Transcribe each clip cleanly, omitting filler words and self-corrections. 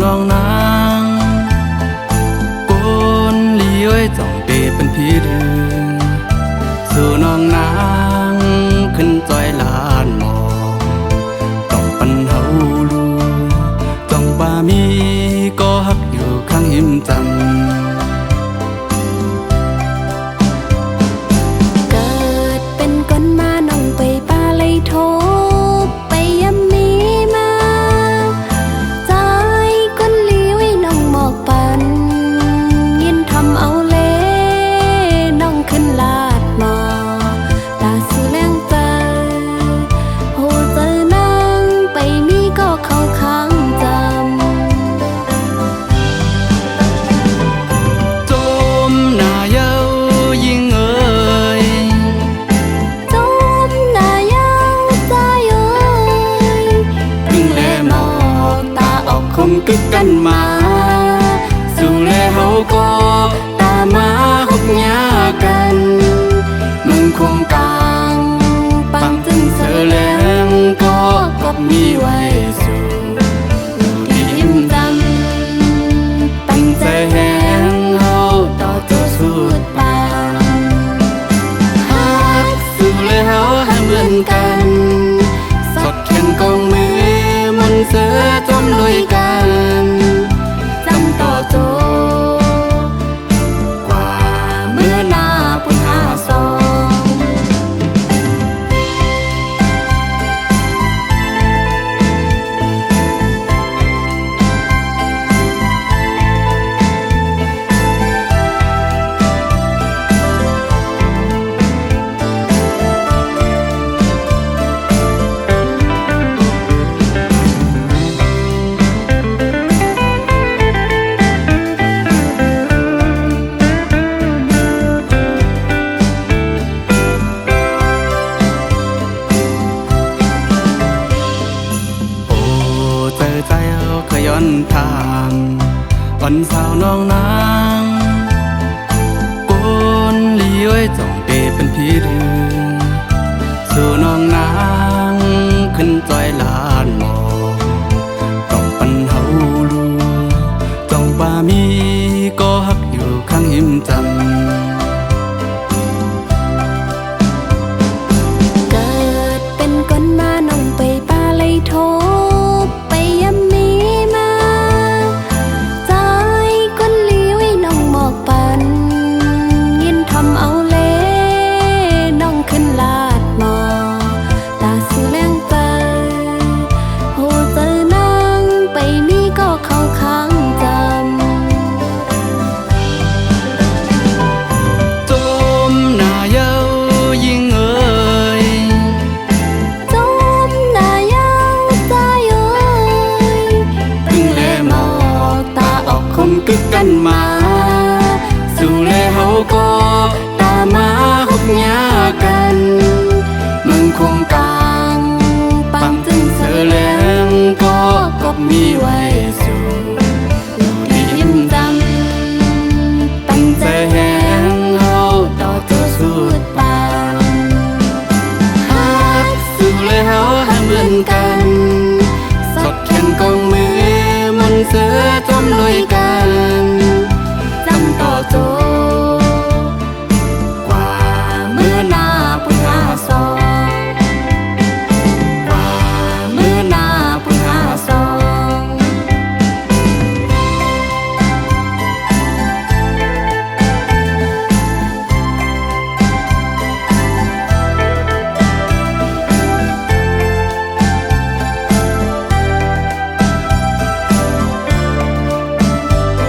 น้องนางก้นลีเอ้ยจ้องเปเป็นพี่เดือสู่น้องนางขึ้นจอยลานหมอกจ้องปันเฮาลูจ้องบ่ามีก็ฮักอยู่ข้างหิมจันเกิดเป็นคนมาน้องไปป่าเลยโทไปยำมีมาใจคนลี้ไว้น้องหมอกปันยินทำเอาเล่น้องขึ้นลาดหมอตาสูแรงใจโหเจอนางไปมีก็เข้าข้างจจมหน้าเย้ายิ่งเอ่ยำจมหน้ายาวใจเอ้ยยิ่งแลหมอกตาออกคงกึกกันมาสู่แลเฮาก็ตามมาฮกยากันมึงคงกลางปังจึงเสอแหลมก็กบมีไว้สู่ที่ยิ้มจังตั้งใจแหงเฮาต่อเจ้าสุดปานฮักสู่แลเฮาให้เหมือนกันสดแขนกองมือมันเสือจมลุยกันจำต่อโจกว่าเมื่อหน้าปุ่นหาซองโอ้เจอใจเอาเคยย้อนทางวันสาวน้องนางก้นลีเอ้ยจ้องเปเป็นพี่เดือสู่น้องนางขึ้นจอยลานหมอกจ้องปันเฮาลูจ้องบ่ามีก็ฮักอยู่ข้างหิมจันเกิดเป็นคนมาน้องไปป่าเลยโทไปยำมีมาใจคนลี้ไว้น้องหมอกปันยินทำเอาเล่น้องขึ้นลาดหมอตาสูแรงใจโหเจอนางไปมีก็เข้าข้างจจมหน้าเย้ายิ่งเอ่ยำจมหน้ายาวใจเอ้ยยิ่งแลหมอกตาออกคงกึกกันมาสู่แลเฮาก็ตามมาฮกยากันมึงคงกลางปังจึงเสอแหลมก็กบมีไว้สู่ที่ยิ้มจังตั้งใจแหงเฮาต่อเจ้าสุดปานฮักสู่แลเฮาให้เหมือนกันสดแขนกองมือมันเสือจมลุยกันจำต่อโจกว่าเมื่อหน้าปุ่นหาซองกว่าเมื่อหน้าปุ่นหาซอง เ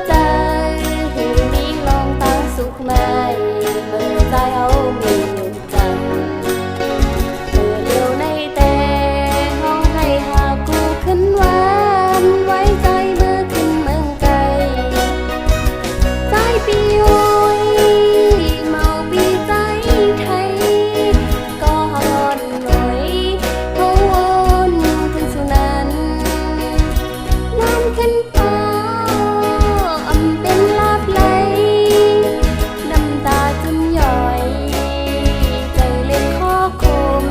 ใจให้มีลองตั้งสุขไหมเมื่อใจเอามีอยู่จังเมื่อเลี้ยวในแต่ห้องให้หากูขึ้นหวานไว้ใจเมื่อขึ้นเมืองไกลใจปีโอยเมาปีใจไทยก็ฮอนหน่อยเขาวนถึงสุนันน้ำขึ้นฟ้าอำเป็นลาบไหลน้ำตาจึงย่อยใจเล็กข้อคม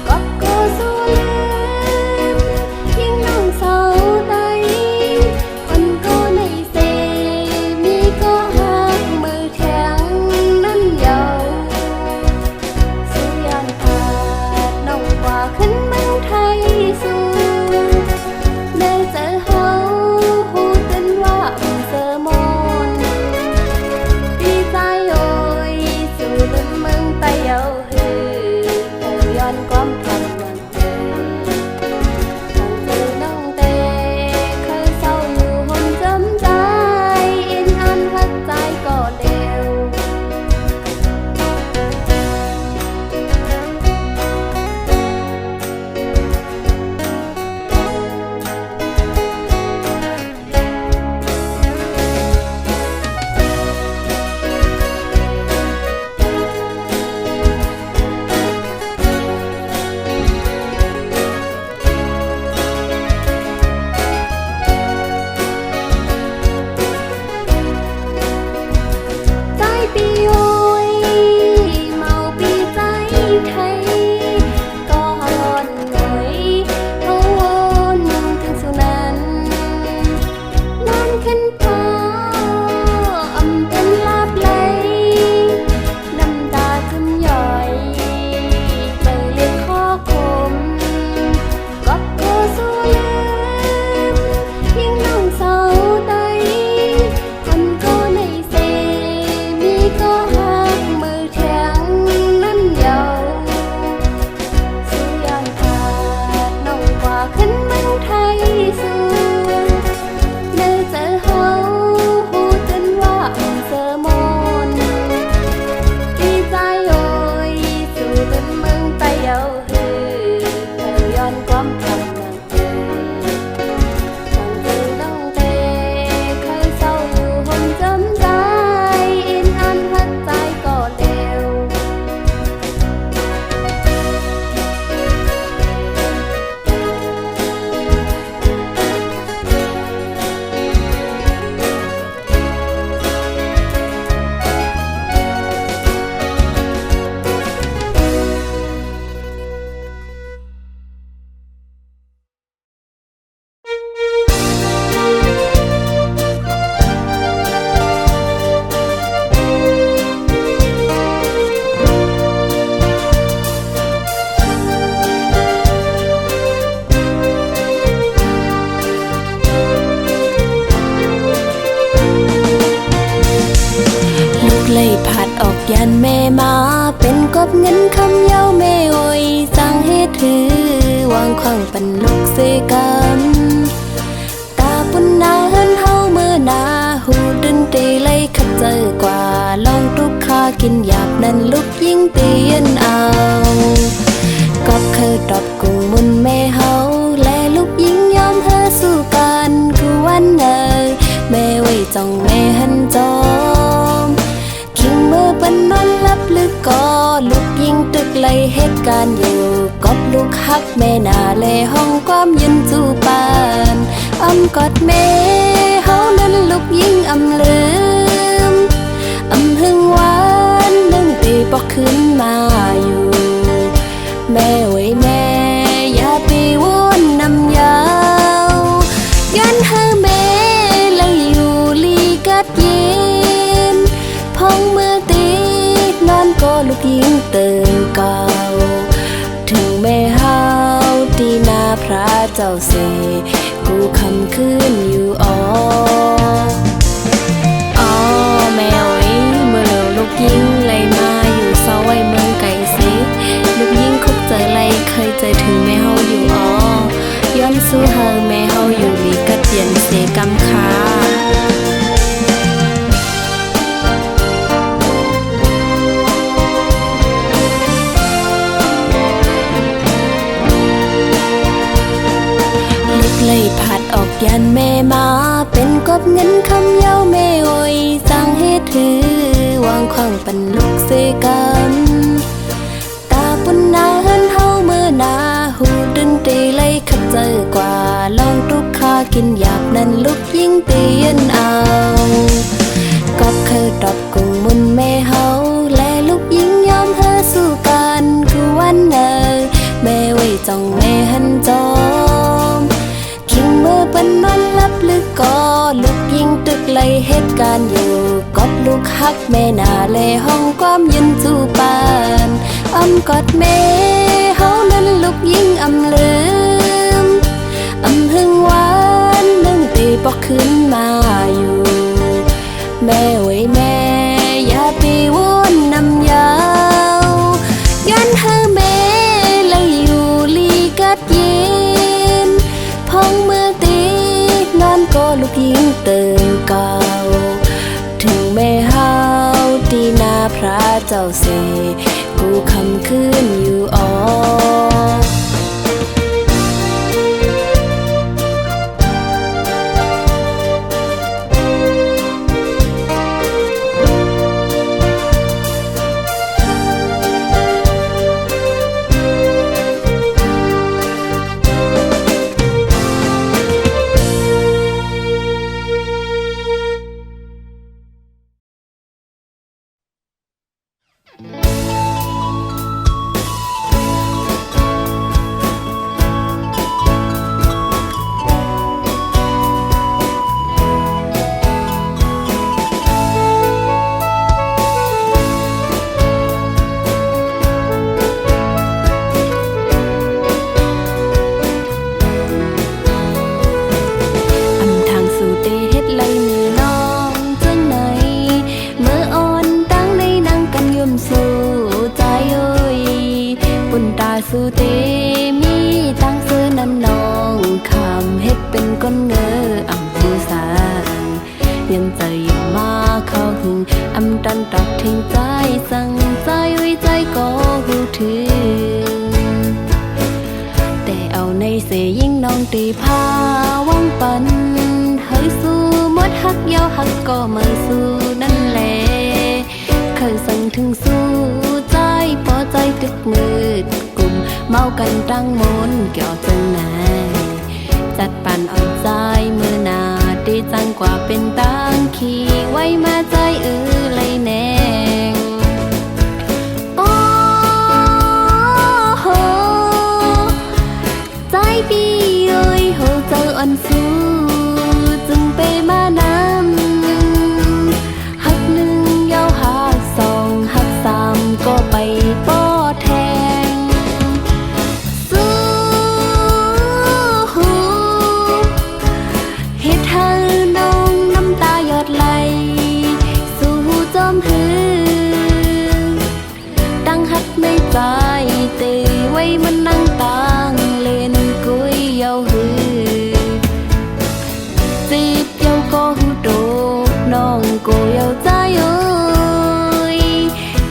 ก็โกสู้ลืมยิ่งน้องเศร้าใดคนก็ในเซมีก็หักมือแข็งนั้นเยาสู้ยานขาดน้องกว่าขึ้นเมืองไทยสู้แม้เจอเฮาหูตื่นว่าเจอมนดีใจโอยสู่ลืมเมืองไตเยาฮือเธอย้อนความทำมันเจอทางเจอน้องเตเคยเศร้าอยู่หนจำใจอินอันหักใจก็เร็ว ใจปีโอยเมาปีใจไทยก็ฮอนหน่อยเขาวนถึงสุนันน้ำขึ้นฟ้าอำเป็นลาบไหลน้ำตาจึงย่อยใจเล็กข้อคมก็โกสู้ลืมยิ่งน้องเศร้าใดคนก็ในเซมีก็หักมือแข็งนั้นเยาสู้ยานขาดน้องกว่าขึ้นเมืองไทยสู้เมื่อเจอเฮาหูตื่นว่าเจอมนดีใจโอยสู่ลืมเมืองไตเยาฮือเธอย้อนความทำมันเจอทางเจอน้องเตเคยเศร้าอยู่หนจำใจอินอันหักใจก็เร็ว ลูกเลยผัดออกยันแม่มาเป็นกบเงินคำเย้าแม่โอยสั่งให้ถือวางขวางปันลูกเสกันตาปุ่นนาเฮินเฮาเมื่อนาหูดึนตีเลยขัดเจอกว่าลองทุกข้ากินหยาบนั้นลูกยิ่งเตียนเอาก็เคยตอบกุ้งมุนแม่เฮาและลูกยิ่งยอมเธอสู้กันคือวันเนยแม่ไว้จ้องแม่หันจอม คิงเมื่อปันนอนลับลึกก็ลูกยิงตึกเลยเหตุการณ์อยู่กอบลูกฮักแม่นาเลห้องความยืนจูปานอ้ำกอดแม่เฮานั้นลูกยิงอำลืมอำหึงหวานนึ่งตีปอกขึ้นมาอยู่แม่ไว้แม่อย่าไปวนนำยาวยันเธอแม่เลยอยู่ลีกัดเย็น พองเมื่อตีนอนก็ลูกยิงเติมเก่าถึงแม่เฮาตีนาพระเจ้าเสกูคำคืนอยู่อ๋อแม่โอ้ยเมื่อเร็วลูกยิงเลยมาอยู่เศร้าไว้เมืองไก่สิลูกยิงคุกเจอไรเคยเจอถึงแม่เฮาอยู่อ๋อย้อนสู้เฮาแม่เฮาอยู่ลีกัดเย็นเสกำคา ำเย้าแม่โอยสร้างให้ถือวางขวางปันลูกเสกันตาปุ่นนาเฮินเฮาเมื่อนาหูดึนตีไล่ขัดเจอกว่าลองทุกข้ากินหยาบนั้นลูกยิ่งเตียนเอาก็เคยตอบกุงมุนแม่เฮาและลูกยิ่งยอมเฮอสู้กันคือวันเนอแม่ไว้จ้องแม่หันจอมคิงเมื่อปันนอนลับลึกก็ลูกยิ่งตึกไล่เหตุการณ์อยู่กอดลูกฮักแม่นาเลห้องความยืนจูปานอ้ำกอดแม่เฮานั้นลูกยิ่งอำลืมอำหึงหวานนึ่งตีปอกขึ้นมาอยู่แม่ไว้แม่อย่าไปวนนำยาวย้อนเฮอแม่เลยอยู่ลีกัดเย็นพองมือตีนอนก็ลูกยิ่งตื่นเก่าถึงแม่เฮาตีนาพระเจ้าเสกูคำคืนอยู่อ๋อสุเตมีตั้งเสื้อนั้นน้องคำเฮ็ดเป็นก้นเงออำผู้สางยันใจยังมาเข้าหึงอำดันตักทิ้งใจสั่งใจไว้ใจก็หูถึงแต่เอาในเสยิ่งน้องตีพาวังปันเฮ้ยสู้มดฮักยาวฮักก็มาสู้นั่นแหละเคยสั่งถึงสู้ใจพอใจตึกมืดเมากันตั้งมนเกี่ยวจังไหนจัดปั่นอ่อนใจเมื่อนาดีจังกว่าเป็นตั้งขี่ไว้มาใจเลยแนงโอ้โหใจพี่เอ้ยโหเจออ่อนสู้จึงไปมานำหักหนึ่งยาวหักสองหักสามก็ไปป้อแทงใจเตไว้มันนั่งต่างเล่นกุยเยาหือจีบเยาก็หูโดน้องก็เยาใจเอ้ย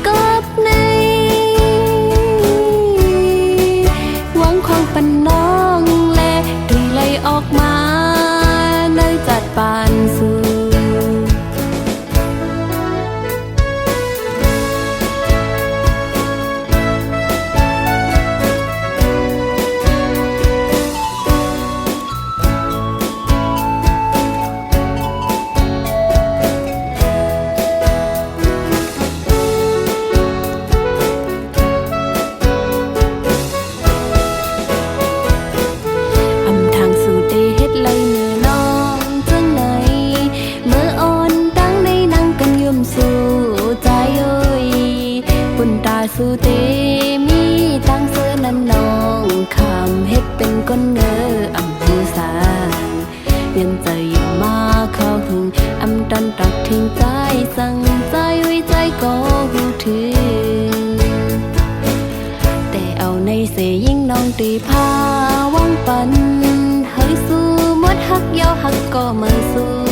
กับในหวังความปันน้องและดุยไหลออกมาในจัดปานสู่สุเตมีตั้งเสื้อนั้นน้องคำเฮ็ดเป็นก้นเงออำผู้สางยันใจยังมาเข้าหึงอำดันตักทิ้งใจสั่งใจไว้ใจก็หูถึงแต่เอาในเสยิ่งน้องตีพาวังปันเฮ้ยสู้มดฮักยาวฮักก็มาสู้